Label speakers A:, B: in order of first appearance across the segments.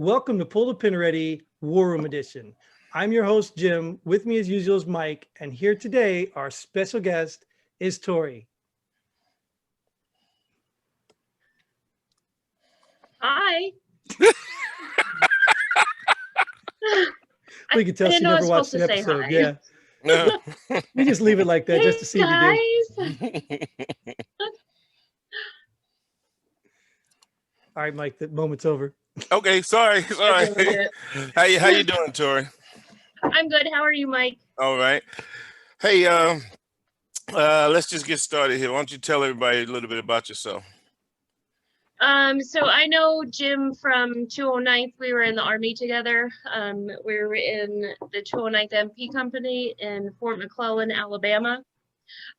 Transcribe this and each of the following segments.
A: Welcome to Pull the Pin Ready War Room Edition. I'm your host, Jim. With me as usual is Mike. And here today, our special guest is Tori.
B: Hi.
A: We can tell she never watched the episode. Yeah.
C: No.
A: We just leave it like that just to see
B: guys.
A: if you do. All right, Mike, the moment's over.
C: Okay, sorry. How you doing, Tori?
B: I'm good. How are you, Mike?
C: All right. Hey, let's just get started here. Why don't you tell everybody a little bit about yourself?
B: So I know Jim from 209th. We were in the Army together. We were in the 209th MP company in Fort McClellan, Alabama.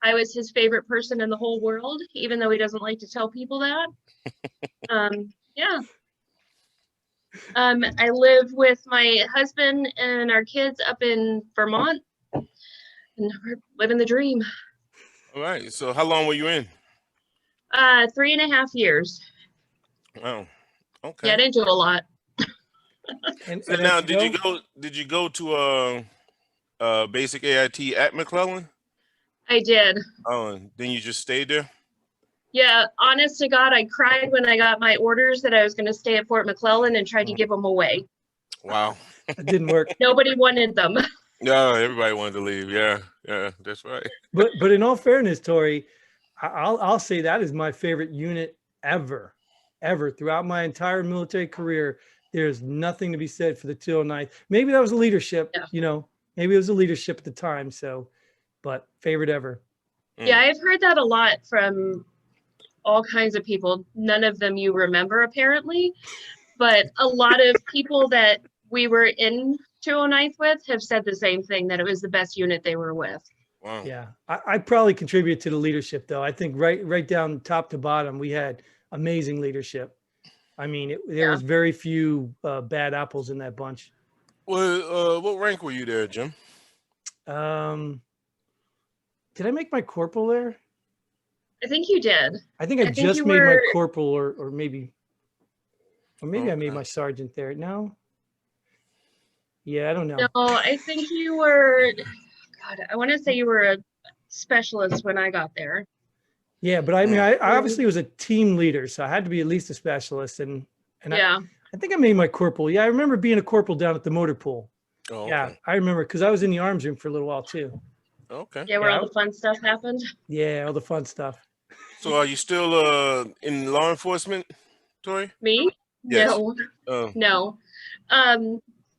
B: I was his favorite person in the whole world, even though he doesn't like to tell people that. Yeah. I live with my husband and our kids up in Vermont, and we're living the dream.
C: All right. So how long were you in?
B: 3.5 years.
C: Oh, okay.
B: Yeah, I didn't do a lot.
C: And now, did you go to basic AIT at McClellan?
B: I did.
C: Oh, and then you just stayed there?
B: Yeah, honest to God, I cried when I got my orders that I was going to stay at Fort McClellan and tried to give them away.
C: Wow.
A: It didn't work.
B: Nobody wanted them.
C: No, everybody wanted to leave. Yeah, that's right.
A: But in all fairness, Tori, I'll say that is my favorite unit ever. Throughout my entire military career. There's nothing to be said for the 209th. Maybe that was the leadership, maybe it was the leadership at the time. So, but favorite ever.
B: Yeah, I've heard that a lot from all kinds of people. None of them you remember, apparently. But a lot of people that we were in 209th with have said the same thing, that it was the best unit they were with.
C: Wow.
A: Yeah, I probably contribute to the leadership, though. I think right down top to bottom, we had amazing leadership. I mean, there was very few bad apples in that bunch.
C: Well, what rank were you there, Jim?
A: Did I make my corporal there?
B: I think you did.
A: I think I just made my corporal, or maybe I made my sergeant there. No. Yeah, I don't know.
B: No, I think you were. God, I want to say you were a specialist when I got there.
A: Yeah, but I mean, I obviously was a team leader, so I had to be at least a specialist. And
B: yeah,
A: I think I made my corporal. Yeah, I remember being a corporal down at the motor pool.
C: Oh, okay.
A: Yeah, I remember because I was in the arms room for a little while too.
C: Okay.
B: Yeah, where all the fun stuff happened.
A: Yeah, all the fun stuff.
C: So are you still in law enforcement, Tori?
B: Me?
C: Yes.
B: No.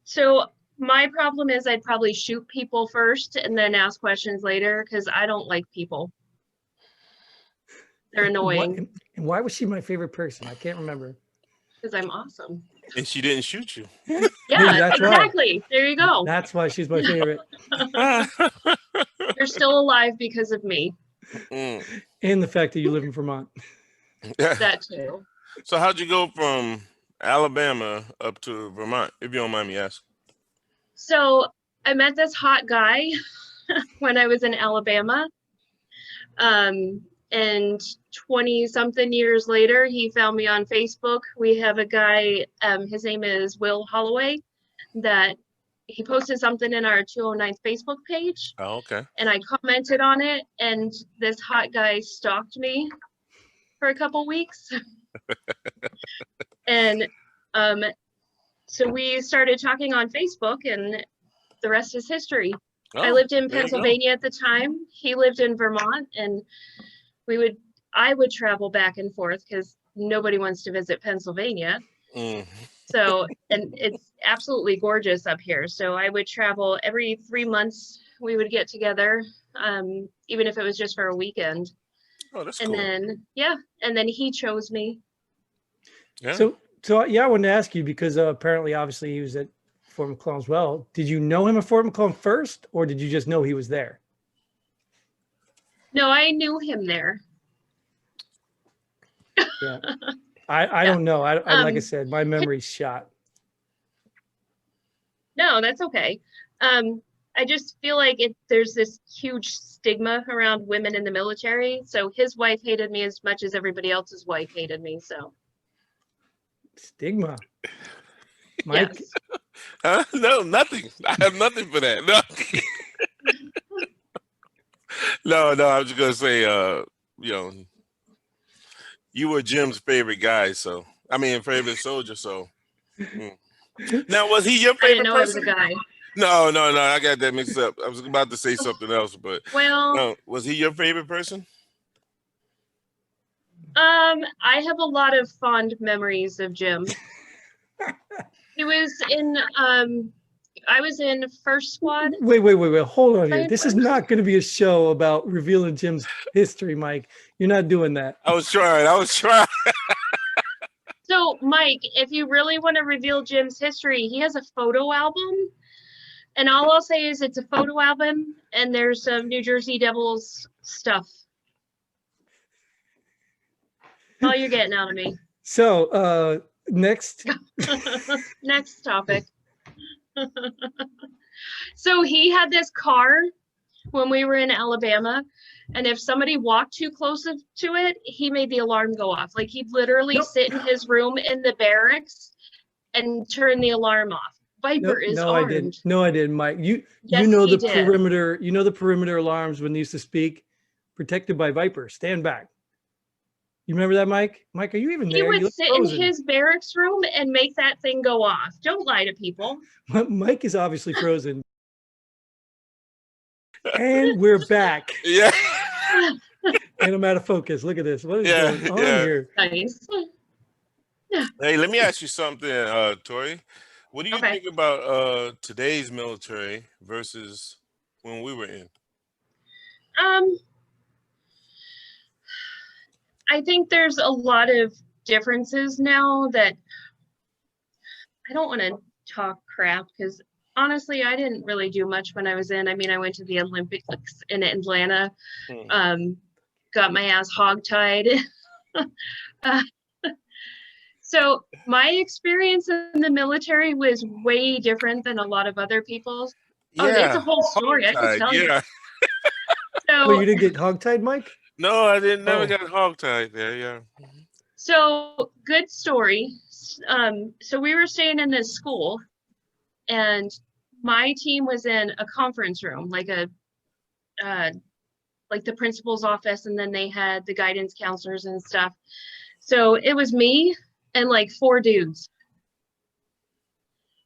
B: So my problem is I'd probably shoot people first and then ask questions later because I don't like people. They're annoying.
A: And why was she my favorite person? I can't remember.
B: Because I'm awesome.
C: And she didn't shoot you.
B: Yeah, exactly. Right. There you go.
A: That's why she's my favorite.
B: You're still alive because of me.
A: And the fact that you live in Vermont.
B: That too.
C: So how'd you go from Alabama up to Vermont, if you don't mind me asking?
B: So I met this hot guy when I was in Alabama. And 20-something years later, he found me on Facebook. We have a guy, his name is Will Holloway, that he posted something in our 209th Facebook page.
C: Oh, okay.
B: And I commented on it, and this hot guy stalked me for a couple weeks. And so we started talking on Facebook, and the rest is history. Oh, I lived in Pennsylvania at the time. He lived in Vermont, and I would travel back and forth because nobody wants to visit Pennsylvania. So, and it's absolutely gorgeous up here. So I would travel every 3 months. We would get together, even if it was just for a weekend.
C: Oh, that's
B: cool. And then he chose me.
A: Yeah. So I wanted to ask you because apparently, obviously, he was at Fort McClellan as well. Did you know him at Fort McClellan first, or did you just know he was there?
B: No, I knew him there.
A: Yeah, I don't know. I like I said, my memory's shot.
B: No, that's okay. I just feel like there's this huge stigma around women in the military. So his wife hated me as much as everybody else's wife hated me. So
A: stigma. Mike?
B: Yes.
C: Huh? No, nothing. I have nothing for that. No. No, I was just gonna say, you know, you were Jim's favorite guy, so I mean favorite soldier, so now was he your
B: I didn't
C: favorite
B: know I was
C: person?
B: a guy.
C: No, I got that mixed up. I was about to say something else, but
B: Well,
C: no, was he your favorite person?
B: I have a lot of fond memories of Jim. He was in I was in first squad.
A: Wait. Hold on here.
B: Right
A: This is
B: first.
A: not going to be a show about revealing Jim's history, Mike. You're not doing that.
C: I was trying.
B: So, Mike, if you really want to reveal Jim's history, he has a photo album. And all I'll say is it's a photo album and there's some New Jersey Devils stuff. All you're getting out of me.
A: So, next.
B: Next topic. So he had this car when we were in Alabama, and if somebody walked too close to it, he made the alarm go off. Like he'd literally sit in his room in the barracks and turn the alarm off. Viper is armed.
A: I didn't. No, I didn't, Mike. You
B: Yes,
A: know
B: he
A: the
B: did.
A: perimeter. You know the perimeter alarms when they used to speak, protected by Viper. Stand back. You remember that, Mike? Mike, are you even there?
B: He
A: You
B: would
A: look
B: sit in
A: frozen.
B: his barracks room and make that thing go off. Don't lie to people.
A: Mike is obviously frozen. And we're back.
C: Yeah.
A: And I'm out of focus. Look at this. What is going on here?
B: Nice.
C: Hey, let me ask you something, Tori. What do you think about today's military versus when we were in?
B: I think there's a lot of differences now that I don't want to talk crap because honestly, I didn't really do much when I was in. I mean, I went to the Olympics in Atlanta, got my ass hogtied. So my experience in the military was way different than a lot of other people's. Oh, it's a whole story. I can tell you. So,
A: well, you didn't get hogtied, Mike?
C: No, I didn't. Never got hogtied there. Yeah.
B: So good story. So we were staying in this school, and my team was in a conference room, like the principal's office, and then they had the guidance counselors and stuff. So it was me and like 4 dudes.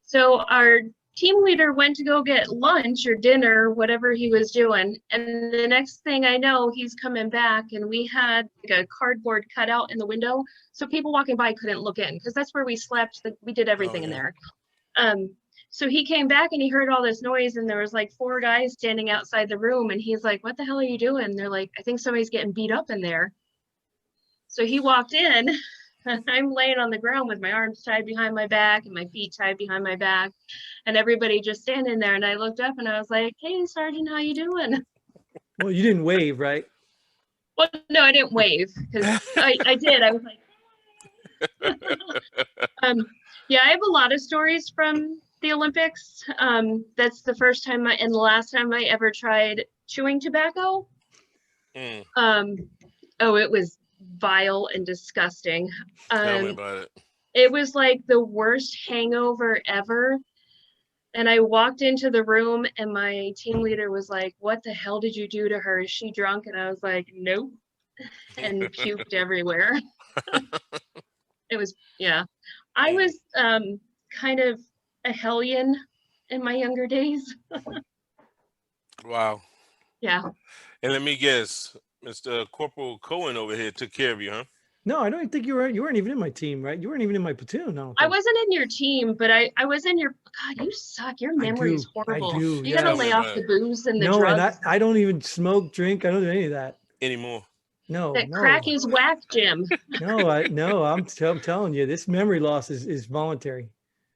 B: So our team leader went to go get lunch or dinner, whatever he was doing. And the next thing I know, he's coming back, and we had like a cardboard cutout in the window. So people walking by couldn't look in because that's where we slept. We did everything in there. So he came back and he heard all this noise, and there was like 4 guys standing outside the room. And he's like, "What the hell are you doing?" And they're like, "I think somebody's getting beat up in there." So he walked in. I'm laying on the ground with my arms tied behind my back and my feet tied behind my back, and everybody just standing there. And I looked up and I was like, "Hey, Sergeant, how you doing?"
A: Well, you didn't wave, right?
B: Well, no, I didn't wave because I did. I was like, yeah, I have a lot of stories from the Olympics. That's the first time and the last time I ever tried chewing tobacco. Oh, it was vile and disgusting.
C: Tell me about it.
B: It was like the worst hangover ever. And I walked into the room and my team leader was like, "What the hell did you do to her? Is she drunk?" And I was like, "Nope," and puked everywhere. It was, yeah. I was kind of a hellion in my younger days.
C: Wow.
B: Yeah.
C: And let me guess, Mr. Corporal Cohen over here took care of you, huh?
A: No, I don't think you weren't even in my team, right? You weren't even in my platoon.
B: I wasn't in your team, but I was in your, God, you suck. Your memory is horrible.
A: I do.
B: You gotta lay off the booze and the drugs.
A: And I don't even smoke, drink. I don't do any of that
C: anymore.
A: No,
B: that crack is whack, Jim.
A: I'm telling you, this memory loss is voluntary.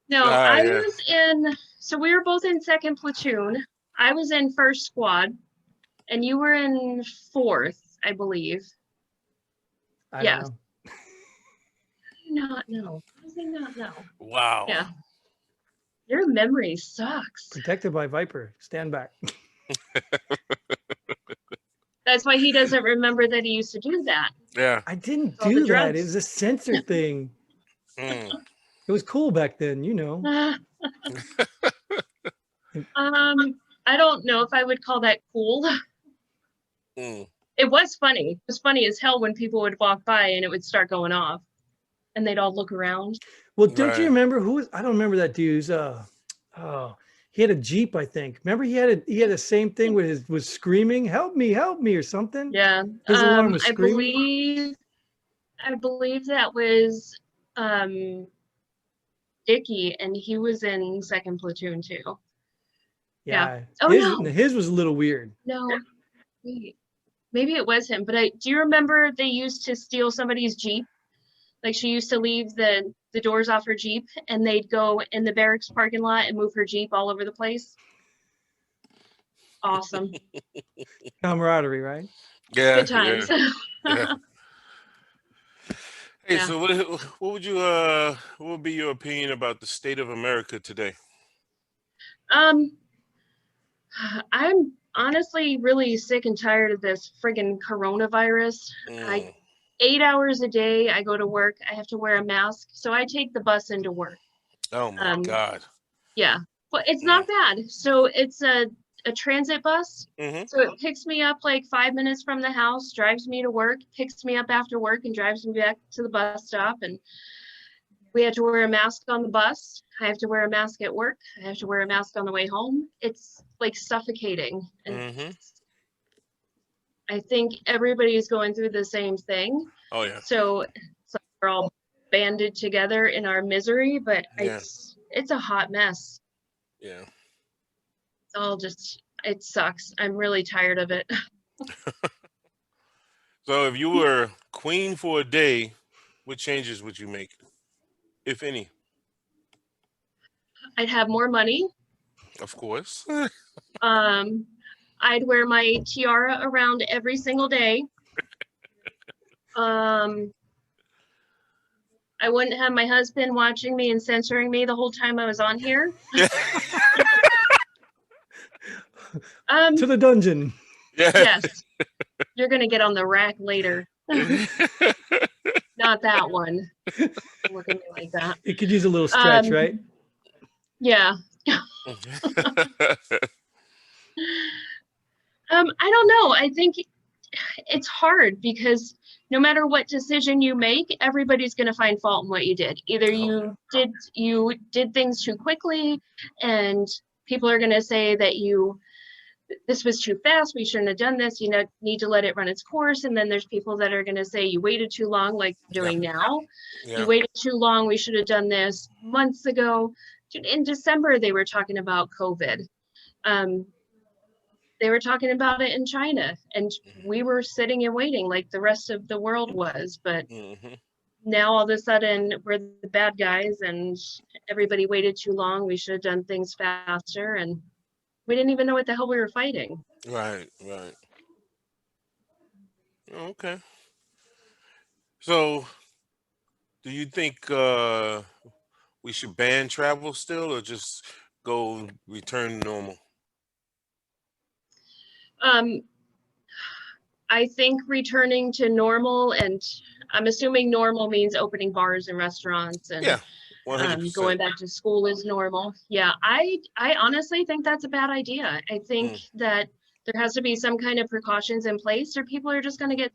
B: No, I was in, so we were both in 2nd platoon. I was in 1st squad, and you were in 4th, I believe.
A: I don't know.
B: Not know. How does he not know?
C: Wow.
B: Yeah. Your memory sucks.
A: Protected by Viper. Stand back.
B: That's why he doesn't remember that he used to do that.
C: Yeah.
A: I didn't do that. It was a sensor thing. It was cool back then, you know.
B: I don't know if I would call that cool. It was funny. It was funny as hell when people would walk by and it would start going off and they'd all look around.
A: Well, don't you remember who was, I don't remember that dude's, he had a Jeep, I think. Remember he had the same thing with his, was screaming, help me, or something.
B: Yeah.
A: His alarm was screaming.
B: I believe that was Dickie, and he was in 2nd Platoon too.
A: Yeah.
B: Oh,
A: his was a little weird.
B: No, wait. Maybe it was him, but do you remember they used to steal somebody's Jeep? Like she used to leave the doors off her Jeep and they'd go in the barracks parking lot and move her Jeep all over the place. Awesome.
A: Camaraderie, right?
C: Yeah.
B: Good times.
C: Yeah. Hey, so what would be your opinion about the state of America today?
B: I'm honestly really sick and tired of this friggin' coronavirus. 8 hours a day I go to work. I have to wear a mask, so I take the bus into work.
C: Oh my God.
B: Yeah, but it's not bad. So it's a transit bus. So it picks me up like 5 minutes from the house, drives me to work, picks me up after work and drives me back to the bus stop. And we have to wear a mask on the bus. I have to wear a mask at work. I have to wear a mask on the way home. It's like suffocating. And I think everybody is going through the same thing.
C: Oh yeah.
B: So we're all banded together in our misery, but it's a hot mess.
C: Yeah.
B: It's all it sucks. I'm really tired of it.
C: So if you were queen for a day, what changes would you make, if any?
B: I'd have more money.
C: Of course.
B: I'd wear my tiara around every single day. I wouldn't have my husband watching me and censoring me the whole time I was on here.
A: To the dungeon.
B: Yes. You're going to get on the rack later. Not that one. Look at me like that.
A: It could use a little stretch, right?
B: Yeah. I don't know. I think it's hard because no matter what decision you make, everybody's going to find fault in what you did. Either you did things too quickly, and people are going to say that this was too fast, we shouldn't have done this, you need to let it run its course. And then there's people that are going to say you waited too long, like you're doing now. You waited too long, we should have done this months ago. In December, they were talking about COVID. They were talking about it in China, and we were sitting and waiting like the rest of the world was. But now all of a sudden we're the bad guys and everybody waited too long. We should have done things faster, and we didn't even know what the hell we were fighting.
C: Right. Okay. So do you think we should ban travel still, or just return to normal?
B: I think returning to normal, and I'm assuming normal means opening bars and restaurants, and 100%. Going back to school is normal. Yeah, I honestly think that's a bad idea. I think that there has to be some kind of precautions in place, or people are just going to get,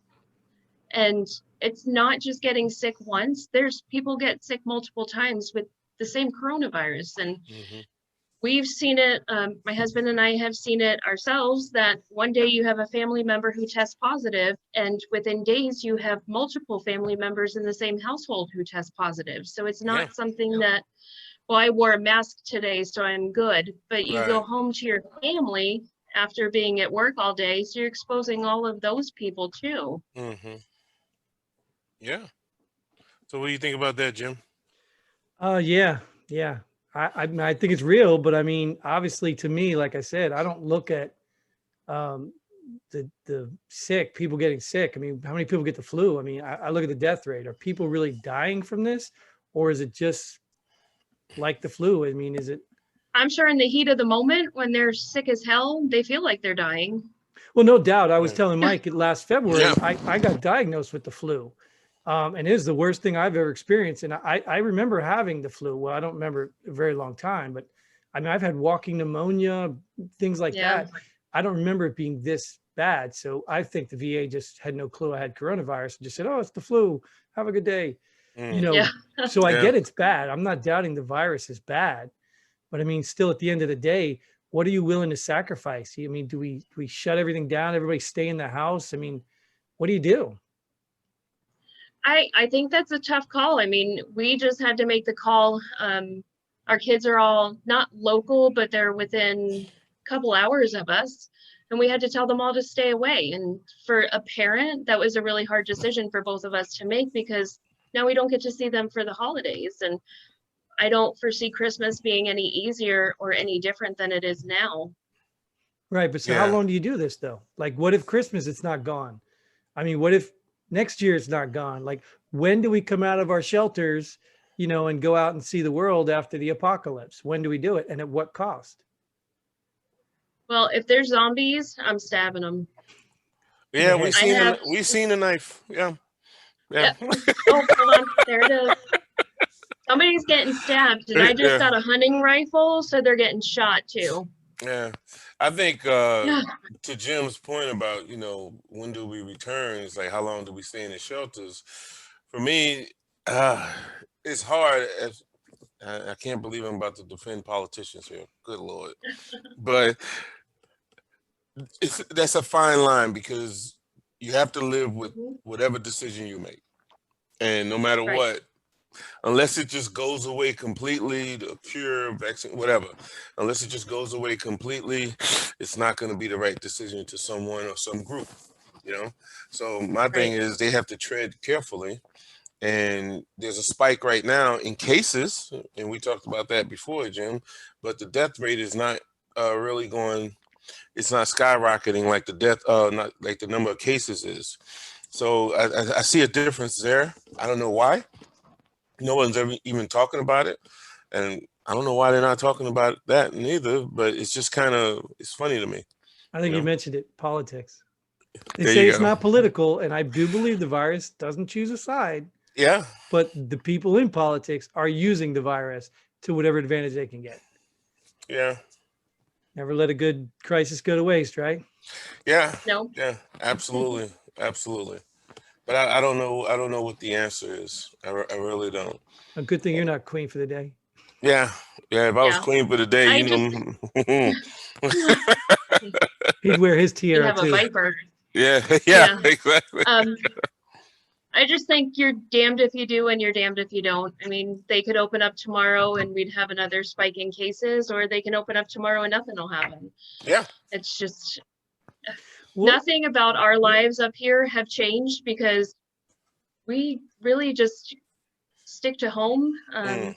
B: and it's not just getting sick once. There's people get sick multiple times with the same coronavirus, and we've seen it. My husband and I have seen it ourselves, that one day you have a family member who tests positive, and within days you have multiple family members in the same household who test positive. So it's not something that, well, I wore a mask today, so I'm good. But you go home to your family after being at work all day, so you're exposing all of those people too.
C: Yeah. So what do you think about that, Jim?
A: Yeah. I think it's real, but I mean, obviously to me, like I said, I don't look at the sick, people getting sick. I mean, how many people get the flu? I mean, I look at the death rate. Are people really dying from this, or is it just like the flu? I mean, is it?
B: I'm sure in the heat of the moment when they're sick as hell, they feel like they're dying.
A: Well, no doubt. I was telling Mike last February, I got diagnosed with the flu. And it was the worst thing I've ever experienced. And I remember having the flu. Well, I don't remember a very long time, but I mean, I've had walking pneumonia, things like
B: Yeah.
A: that. I don't remember it being this bad. So I think the VA just had no clue I had coronavirus and just said, oh, it's the flu. Have a good day. You know,
B: Yeah.
A: so I
C: Yeah.
A: get it's bad. I'm not doubting the virus is bad, but I mean, still at the end of the day, what are you willing to sacrifice? I mean, do we shut everything down? Everybody stay in the house? I mean, what do you do?
B: I think that's a tough call. I mean, we just had to make the call. Our kids are all not local, but they're within a couple hours of us. And we had to tell them all to stay away. And for a parent, that was a really hard decision for both of us to make, because now we don't get to see them for the holidays. And I don't foresee Christmas being any easier or any different than it is now.
A: Right. But so how
C: Yeah.
A: long do you do this though? Like, what if Christmas it's not gone? I mean, what if next year it's not gone? Like, when do we come out of our shelters, you know, and go out and see the world after the apocalypse? When do we do it? And at what cost?
B: Well, if there's zombies, I'm stabbing them.
C: Yeah,
A: Yeah.
C: we seen a knife. Yeah. Yeah.
B: Oh, hold on. There it is. Somebody's getting stabbed, and I just
C: Yeah.
B: got a hunting rifle, so they're getting shot too.
C: Yeah. I think
B: Yeah.
C: to Jim's point about, you know, when do we return? It's like, how long do we stay in the shelters? For me, it's hard. I can't believe I'm about to defend politicians here. Good Lord. But that's a fine line, because you have to live with whatever decision you make. And no matter
B: Right.
C: what, unless it just goes away completely, the cure, vaccine, whatever, unless it just goes away completely, it's not going to be the right decision to someone or some group, you know? So my thing
B: Right.
C: is they have to tread carefully. And there's a spike right now in cases, and we talked about that before, Jim, but the death rate is not really going, it's not skyrocketing like the not like the number of cases is. So I see a difference there. I don't know why. No one's ever even talking about it, and I don't know why they're not talking about that neither. But it's just kind of, it's funny to me.
A: I think
C: You
A: you
C: know?
A: mentioned it, politics. They
C: There
A: say
C: you
A: it's
C: go.
A: not political, and I do believe the virus doesn't choose a side,
C: Yeah,
A: but the people in politics are using the virus to whatever advantage they can get.
C: yeah,
A: Never let a good crisis go to waste, right?
C: yeah,
B: No.
C: yeah. Absolutely, absolutely. But I don't know. I don't know what the answer is. I really don't.
A: A good thing you're not queen for the day.
C: Yeah, yeah. If I was
B: Yeah.
C: queen for the day,
B: I
C: you know.
A: He'd wear his
B: You
A: tiara
B: have a
A: too.
B: viper.
C: Yeah, yeah,
B: Yeah.
C: exactly.
B: I just think you're damned if you do and you're damned if you don't. I mean, they could open up tomorrow and we'd have another spike in cases, or they can open up tomorrow and nothing will happen.
C: Yeah.
B: It's just
A: Well,
B: nothing about our lives up here have changed, because we really just stick to home.
C: Mm.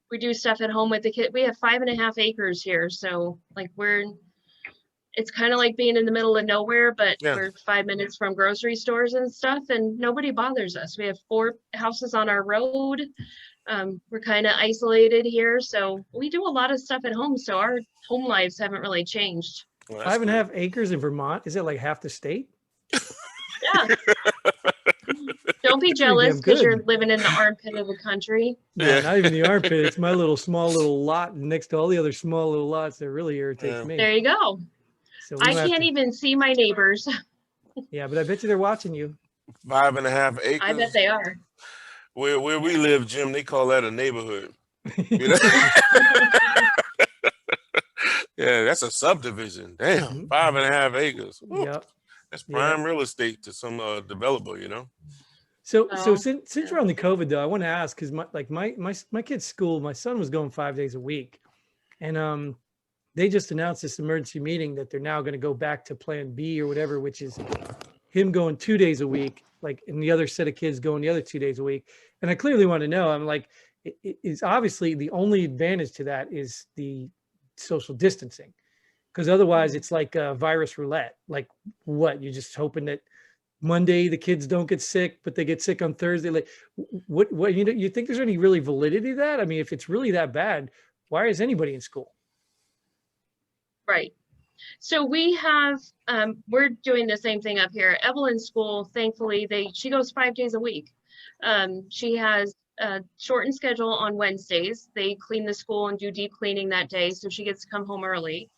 B: We do stuff at home with the kid. We have 5.5 acres here, so like it's kind of like being in the middle of nowhere, but
C: Yeah.
B: we're 5 minutes from grocery stores and stuff, and nobody bothers us. We have 4 houses on our road. We're kind of isolated here, so we do a lot of stuff at home. So our home lives haven't really changed.
C: Well, that's
A: 5.5
C: good.
A: acres in Vermont. Is it like half the state?
B: Yeah. Don't be
A: That's pretty
B: jealous
A: damn
B: because you're
A: good.
B: living in the armpit of the country.
A: No,
C: Yeah.
A: not even the armpit. It's my small little lot next to all the other small little lots that really irritates
C: Yeah.
A: me.
B: There you go.
A: So we
B: I
A: don't have
B: can't
A: to-
B: even see my neighbors.
A: Yeah, but I bet you they're watching you.
C: 5.5 acres.
B: I bet they are.
C: Where we live, Jim, they call that a neighborhood. You know? Yeah, that's a subdivision. Damn,
A: Mhm.
C: 5.5 acres. Woo.
A: Yep.
C: That's
A: Yeah.
C: prime real estate to some developer, you know?
A: So
B: Oh,
A: since
B: yeah.
A: we're on the COVID though, I want to ask because my kid's school, my son was going 5 days a week, and they just announced this emergency meeting that they're now going to go back to Plan B or whatever, which is him going 2 days a week, like, and the other set of kids going the other 2 days a week. And I clearly want to know. I'm like, it is obviously the only advantage to that is the social distancing, because otherwise it's like virus roulette. Like, what, you're just hoping that Monday the kids don't get sick, but they get sick on Thursday. Like, what you think there's any really validity to that? I mean, if it's really that bad, why is anybody in school?
B: Right. So we have, we're doing the same thing up here. Evelyn's school, thankfully, she goes 5 days a week. She has a shortened schedule on Wednesdays. They clean the school and do deep cleaning that day, so she gets to come home early.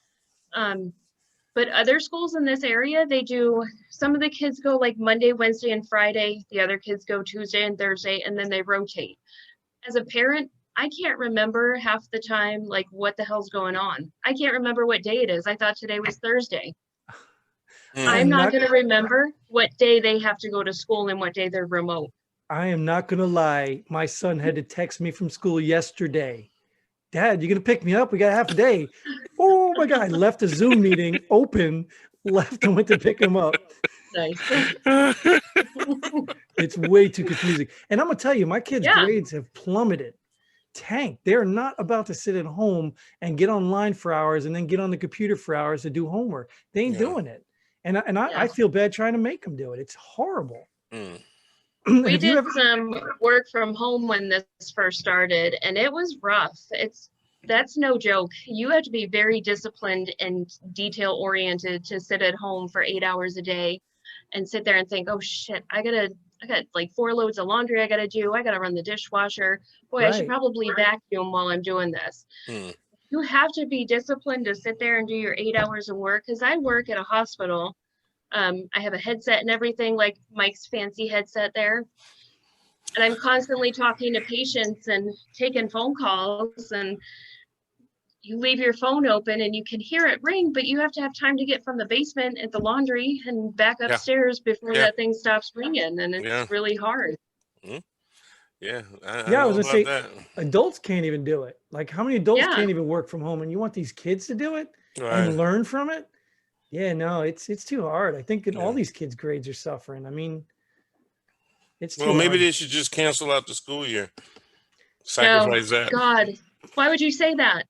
B: But other schools in this area, they do, some of the kids go like Monday, Wednesday, and Friday. The other kids go Tuesday and Thursday, and then they rotate. As a parent, I can't remember half the time, like, what the hell's going on. I can't remember what day it is. I thought today was Thursday. I'm not going to remember what day they have to go to school and what day they're remote.
A: I am not going to lie. My son had to text me from school yesterday. Dad, you going to pick me up? We got half a day. Oh my God. I left a Zoom meeting open, left and went to pick him up.
B: Nice.
A: It's way too confusing. And I'm going to tell you, my kids' grades have plummeted. Tanked. They're not about to sit at home and get online for hours and then get on the computer for hours to do homework. They ain't doing it. And I feel bad trying to make them do it. It's horrible.
B: We did some work from home when this first started, and it was rough. That's no joke. You have to be very disciplined and detail oriented to sit at home for 8 hours a day and sit there and think, oh shit, I got like 4 loads of laundry I gotta do. I gotta run the dishwasher. Boy, I should probably vacuum while I'm doing this. You have to be disciplined to sit there and do your 8 hours of work, because I work at a hospital. I have a headset and everything, like Mike's fancy headset there. And I'm constantly talking to patients and taking phone calls, and you leave your phone open and you can hear it ring, but you have to have time to get from the basement at the laundry and back upstairs before that thing stops ringing. And it's really hard.
A: I was gonna say adults can't even do it. Like, how many adults can't even work from home, and you want these kids to do it and learn from it? Yeah, no, it's too hard. I think all these kids' grades are suffering. I mean, it's too
C: maybe
A: hard.
C: they should just cancel out the school year. Sacrifice that.
B: God, why would you say that?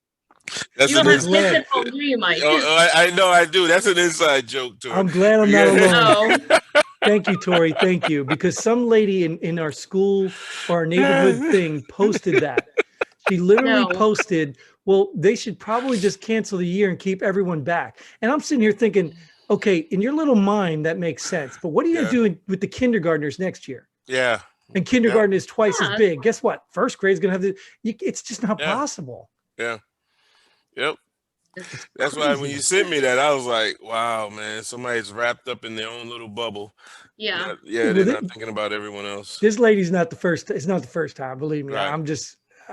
C: That's
B: you don't have kids at home, do you, Mike?
C: I know I do. That's an inside joke, Tori.
A: I'm glad I'm not alone. Thank you, Tori. Thank you. Because some lady in our school or our neighborhood thing posted that. She literally posted, well, they should probably just cancel the year and keep everyone back. And I'm sitting here thinking, okay, in your little mind, that makes sense. But what are you doing with the kindergartners next year?
C: Yeah.
A: And kindergarten is twice as big. Guess what? First grade is going to have it's just not possible.
C: Yeah. Yep. That's why when you sent me that, I was like, wow, man, somebody's wrapped up in their own little bubble.
B: Yeah.
C: They're not thinking about everyone else.
A: This lady's not the first. It's not the first time. Believe me. Right.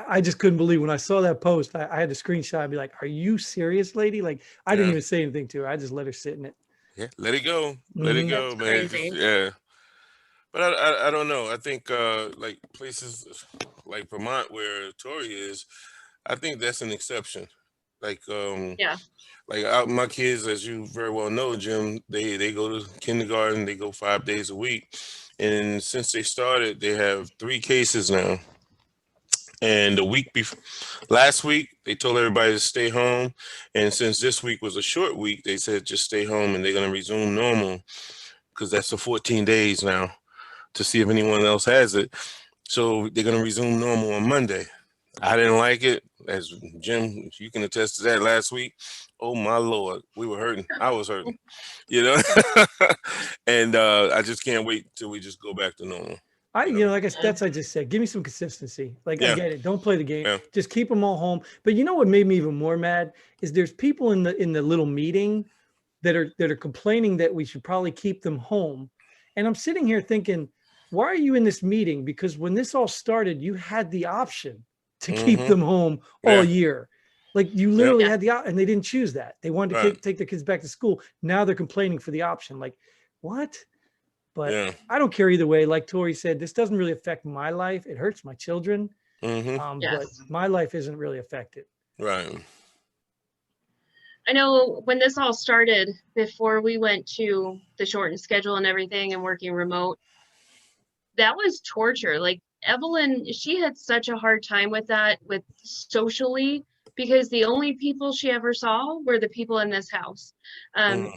A: I just couldn't believe when I saw that post. I had to screenshot and be like, are you serious, lady? Like, I didn't even say anything to her. I just let her sit in it.
C: Yeah. Let it go. Let it go, man. Yeah. But I don't know. I think like places like Vermont, where Tori is, I think that's an exception. Like like my kids, as you very well know, Jim, they go to kindergarten. They go 5 days a week, and since they started, they have 3 cases now. And the week before, last week, they told everybody to stay home. And since this week was a short week, they said just stay home, and they're going to resume normal, because that's for 14 days now to see if anyone else has it. So they're going to resume normal on Monday. I didn't like it. As Jim, you can attest to that last week. Oh my Lord, we were hurting. I was hurting, and I just can't wait till we just go back to normal.
A: Like I just said, give me some consistency. Like, I get it. Don't play the game. Just keep them all home. But you know what made me even more mad is there's people in the little meeting that are complaining that we should probably keep them home. And I'm sitting here thinking, why are you in this meeting? Because when this all started, you had the option to keep them home all year. Like, you literally had the option, and they didn't choose that. They wanted to take their kids back to school. Now they're complaining for the option. Like, what? But I don't care either way. Like Tori said, this doesn't really affect my life. It hurts my children. But my life isn't really affected.
C: Right.
B: I know when this all started, before we went to the shortened schedule and everything and working remote, that was torture. Like, Evelyn, she had such a hard time with that, with socially, because the only people she ever saw were the people in this house.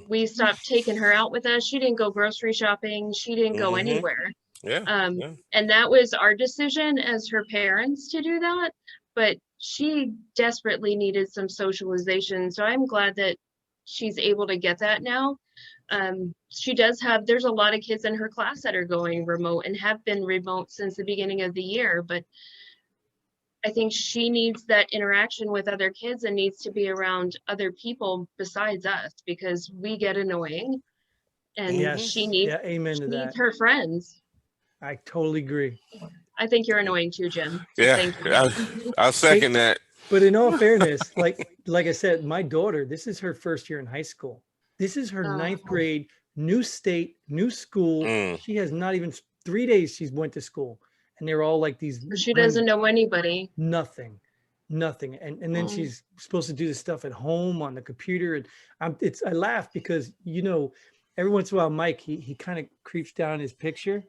B: We stopped taking her out with us. She didn't go grocery shopping. She didn't go anywhere. And that was our decision as her parents to do that. But she desperately needed some socialization. So I'm glad that she's able to get that now. She does have, there's a lot of kids in her class that are going remote and have been remote since the beginning of the year, but I think she needs that interaction with other kids and needs to be around other people besides us, because we get annoying and
A: Yes.
B: she needs,
A: Yeah, amen to that.
B: needs her friends.
A: I totally agree.
B: I think you're annoying too, Jim. So
C: Yeah,
B: thank you.
C: I'll second that.
A: But in all fairness, like I said, my daughter, this is her first year in high school. This is her ninth grade, new state, new school. She has not even 3 days she's went to school. And they're all like these.
B: She doesn't know anybody.
A: Nothing. And then she's supposed to do this stuff at home on the computer. And I laugh because, you know, every once in a while, Mike, he kind of creeps down his picture.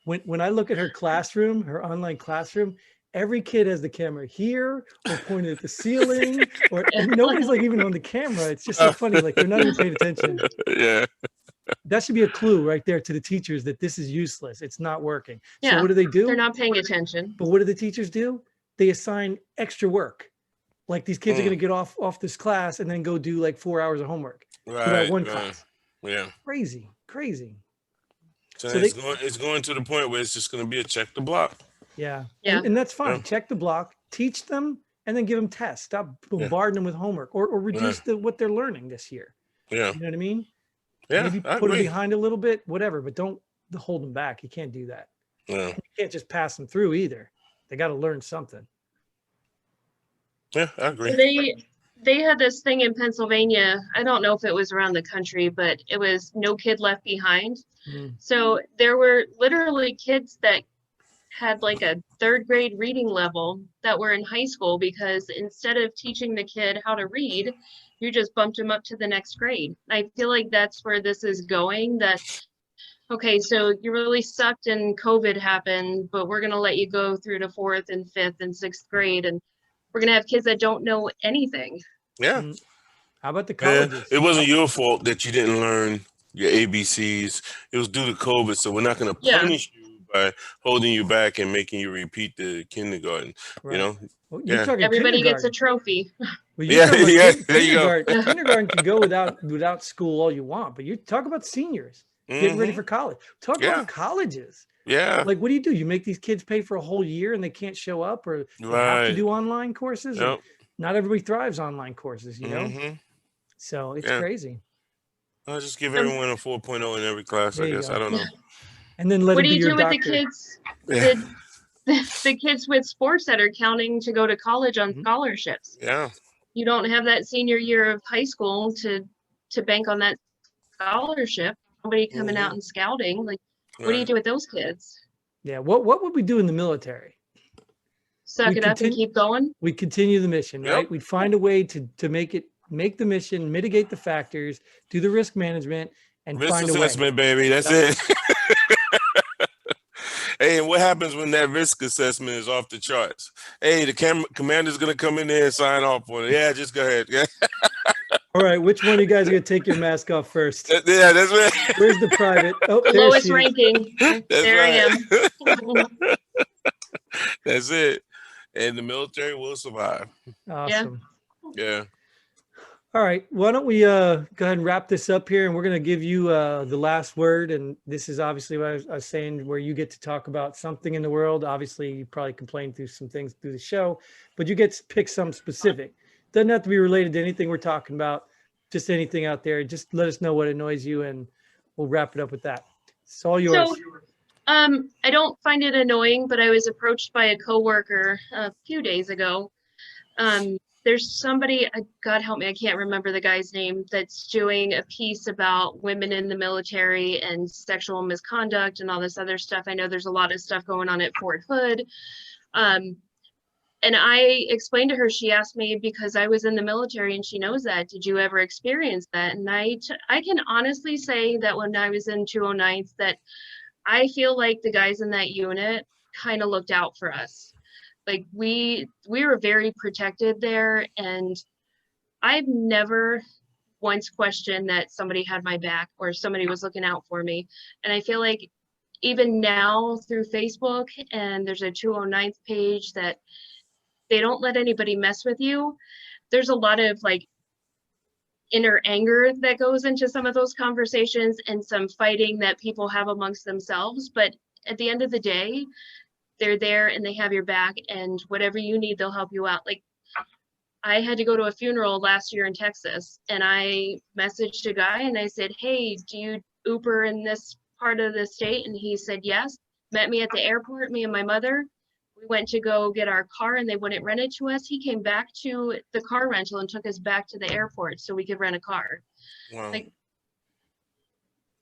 A: When I look at her classroom, her online classroom, every kid has the camera here or pointed at the ceiling, and nobody's like even on the camera. It's just so funny. Like they're not even paying attention.
C: Yeah.
A: That should be a clue right there to the teachers that this is useless. It's not working.
B: Yeah,
A: so what do?
B: They're not paying attention.
A: But what do the teachers do? They assign extra work. Like these kids are going to get off this class and then go do like 4 hours of homework for that one class.
C: Yeah.
A: Crazy.
C: So it's going to the point where it's just going to be a check the block.
A: Yeah. And that's fine.
C: Yeah.
A: Check the block, teach them, and then give them tests. Stop bombarding them with homework or reduce what they're learning this year.
C: Yeah.
A: You know what I mean?
C: Yeah.
A: Maybe put them behind a little bit, whatever, but don't hold them back. You can't do that.
C: Yeah.
A: You can't just pass them through either. They got to learn something.
C: Yeah, I agree.
B: They had this thing in Pennsylvania. I don't know if it was around the country, but it was no kid left behind. So there were literally kids that had like a 3rd grade reading level that were in high school, because instead of teaching the kid how to read, you just bumped him up to the next grade. I feel like that's where this is going, that, okay, so you really sucked and COVID happened, but we're going to let you go through to 4th and 5th and 6th grade. And we're going to have kids that don't know anything.
C: Yeah.
A: How about the colleges?
C: It wasn't your fault that you didn't learn your ABCs. It was due to COVID. So we're not going to punish you by holding you back and making you repeat the kindergarten. You know?
A: Well, you're talking
B: everybody gets a trophy.
A: Well,
C: there you go.
A: Kindergarten can go without school all you want, but you talk about seniors getting ready for college. Talk about colleges.
C: Yeah.
A: Like, what do? You make these kids pay for a whole year and they can't show up, or they have to do online courses.
C: Yep.
A: Not everybody thrives online courses, you know? So it's crazy.
C: I'll just give everyone a 4.0 in every class, I guess. I don't know.
A: And then let
B: what
A: it
B: do
A: be
B: you
A: your
B: do
A: doctor.
B: with the kids? The kids with sports that are counting to go to college on scholarships.
C: Yeah.
B: You don't have that senior year of high school to bank on that scholarship. Somebody coming out and scouting. Like, what do you do with those kids?
A: Yeah. What would we do in the military?
B: Suck it up and keep going.
A: We continue the mission, right? We'd find a way to make the mission, mitigate the factors, do the risk management, and find a way. Risk assessment,
C: baby. That's it. Hey, and what happens when that risk assessment is off the charts? Hey, the commander's going to come in there and sign off on it. Yeah, just go ahead. Yeah.
A: All right, which one of you guys are going to take your mask off first?
C: Yeah, that's right.
A: Where's the private? Oh,
B: lowest ranking. There I am.
C: That's it. And the military will survive.
A: Awesome.
C: Yeah.
A: All right. Why don't we go ahead and wrap this up here, and we're going to give you the last word. And this is obviously what I was saying, where you get to talk about something in the world. Obviously, you probably complained through some things through the show, but you get to pick some specific. Doesn't have to be related to anything we're talking about. Just anything out there. Just let us know what annoys you, and we'll wrap it up with that. It's all yours.
B: So, I don't find it annoying, but I was approached by a coworker a few days ago. There's somebody, God help me, I can't remember the guy's name, that's doing a piece about women in the military and sexual misconduct and all this other stuff. I know there's a lot of stuff going on at Fort Hood. And I explained to her, she asked me, because I was in the military and she knows that, did you ever experience that? And I can honestly say that when I was in 209th, that I feel like the guys in that unit kind of looked out for us. Like we were very protected there, and I've never once questioned that somebody had my back or somebody was looking out for me. And I feel like even now through Facebook, and there's a 209th page, that they don't let anybody mess with you. There's a lot of like inner anger that goes into some of those conversations and some fighting that people have amongst themselves. But at the end of the day, they're there and they have your back, and whatever you need, they'll help you out. Like, I had to go to a funeral last year in Texas, and I messaged a guy and I said, hey, do you Uber in this part of the state? And he said, yes. Met me at the airport, me and my mother. We went to go get our car and they wouldn't rent it to us. He came back to the car rental and took us back to the airport so we could rent a car.
C: Wow.
B: Like,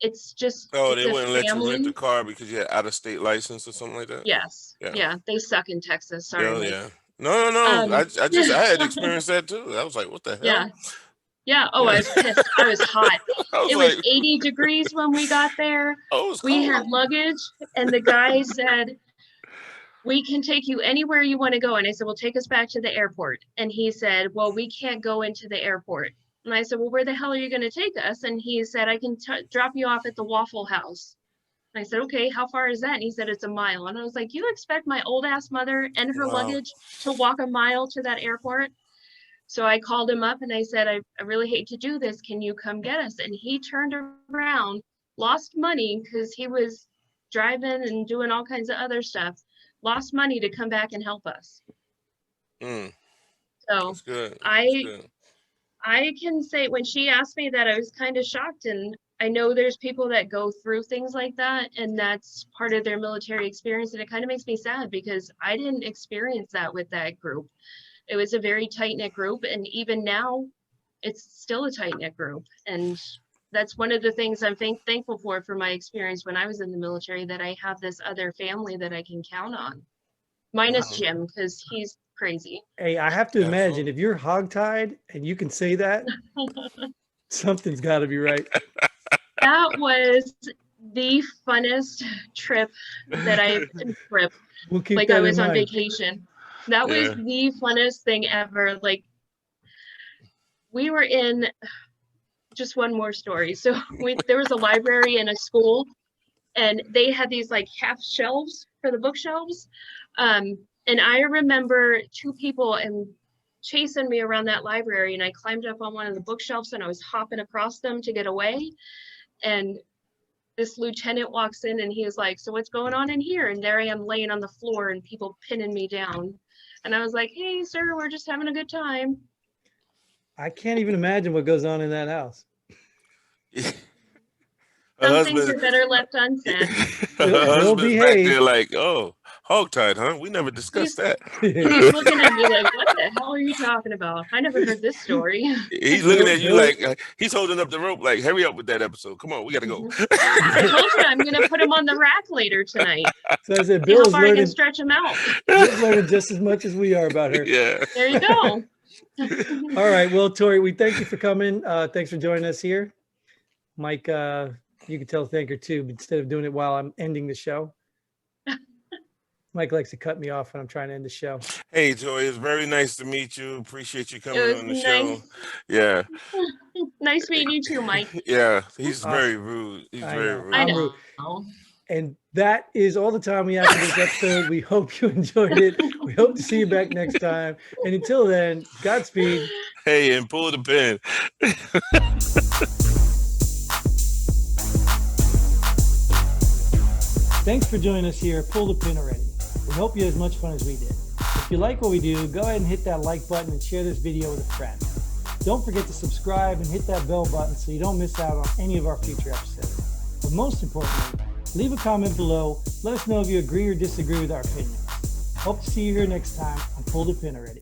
B: it's just,
C: Oh,
B: it's
C: they
B: a
C: wouldn't let you
B: family.
C: rent the car because you had out-of-state license or something like that?
B: Yes. Yeah. They suck in Texas. Sorry.
C: Yeah,
B: Mike.
C: yeah. No. I had experienced that too. I was like, what the hell?
B: Yeah. Yeah. Oh, I was pissed. I was hot. It was
C: like,
B: 80 degrees when we got there.
C: oh, it was
B: We
C: cold.
B: had luggage, and the guy said, we can take you anywhere you want to go. And I said, well, take us back to the airport. And he said, well, we can't go into the airport. And I said, well, where the hell are you going to take us? And he said, I can drop you off at the Waffle House. And I said, okay, how far is that? And he said, it's a mile. And I was like, you expect my old ass mother and her luggage to walk a mile to that airport? So I called him up and I said, I really hate to do this. Can you come get us? And he turned around, lost money because he was driving and doing all kinds of other stuff, lost money to come back and help us. So
C: That's good.
B: I can say, when she asked me that, I was kind of shocked. And I know there's people that go through things like that, and that's part of their military experience. And it kind of makes me sad because I didn't experience that with that group. It was a very tight-knit group. And even now, it's still a tight-knit group. And that's one of the things I'm thankful for my experience when I was in the military, that I have this other family that I can count on. Minus Jim, because he's crazy.
A: Hey, I have to imagine if you're hogtied and you can say that, something's got to be right.
B: That was the funnest trip that I've been.
A: We'll keep
B: like
A: that
B: I was
A: in
B: on
A: mind.
B: vacation. That was the funnest thing ever. Like, we were in, just one more story. So there was a library in a school, and they had these like half shelves for the bookshelves. And I remember two people chasing me around that library, and I climbed up on one of the bookshelves and I was hopping across them to get away. And this lieutenant walks in and he was like, so what's going on in here? And there I am laying on the floor and people pinning me down. And I was like, hey, sir, we're just having a good time.
A: I can't even imagine what goes on in that house.
B: Some things are better left unsaid.
C: Her husband's back there like, oh, hogtied, huh? We never discussed that.
B: He's looking at me like, what the hell are you talking about? I never heard this story.
C: He's looking at you like, he's holding up the rope like, hurry up with that episode. Come on, we got to go.
B: I told you I'm going to put him on the rack later tonight.
A: So I said,
B: See how far I can stretch him out.
A: Bill's learning just as much as we are about her.
C: Yeah.
B: There you go.
A: All right. Well, Tori, we thank you for coming. Thanks for joining us here. Mike, you can tell thank her too, but instead of doing it while I'm ending the show. Mike likes to cut me off when I'm trying to end the show.
C: Hey, Tori, it's very nice to meet you. Appreciate you coming on the show. Yeah.
B: Nice meeting you too, Mike.
C: Yeah, he's very rude. He's very rude.
B: I know.
A: And that is all the time we have for this episode. We hope you enjoyed it. We hope to see you back next time. And until then, Godspeed.
C: Hey, and pull the pin.
A: Thanks for joining us here at Pull the Pin Already. We hope you had as much fun as we did. If you like what we do, go ahead and hit that like button and share this video with a friend. Don't forget to subscribe and hit that bell button so you don't miss out on any of our future episodes. But most importantly, leave a comment below. Let us know if you agree or disagree with our opinions. Hope to see you here next time on Pull the Pin Already.